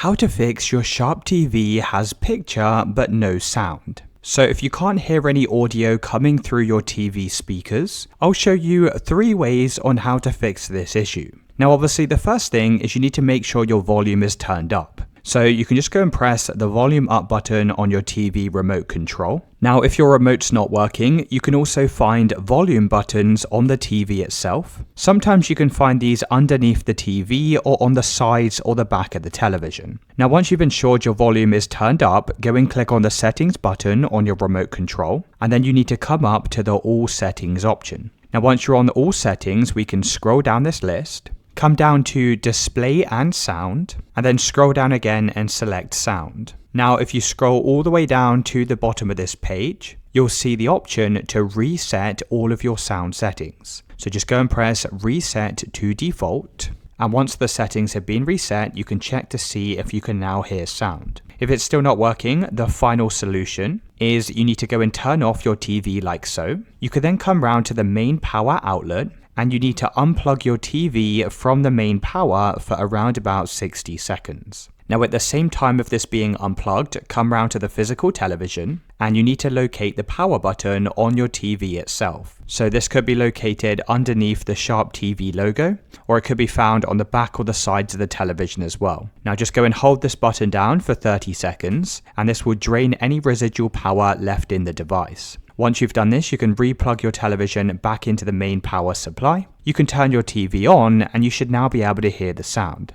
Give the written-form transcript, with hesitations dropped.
How to fix your Sharp TV has picture but no sound. So if you can't hear any audio coming through your TV speakers, I'll show you 3 ways on how to fix this issue. Now obviously the first thing is you need to make sure your volume is turned up. So you can just go and press the volume up button on your TV remote control. Now if your remote's not working, you can also find volume buttons on the TV itself. Sometimes you can find these underneath the TV or on the sides or the back of the television. Now once you've ensured your volume is turned up, go and click on the settings button on your remote control, and then you need to come up to the all settings option. Now once you're on all settings, we can scroll down this list, come down to display and sound, and then scroll down again and select sound. Now if you scroll all the way down to the bottom of this page, you'll see the option to reset all of your sound settings. So just go and press reset to default, and once the settings have been reset, you can check to see if you can now hear sound. If it's still not working, the final solution is you need to go and turn off your TV like so. You can then come round to the main power outlet, and you need to unplug your TV from the main power for around about 60 seconds. Now at the same time of this being unplugged, come round to the physical television, and you need to locate the power button on your TV itself. So this could be located underneath the Sharp TV logo, or it could be found on the back or the sides of the television as well. Now just go and hold this button down for 30 seconds, and this will drain any residual power left in the device. Once you've done this, you can replug your television back into the main power supply. You can turn your TV on, and you should now be able to hear the sound.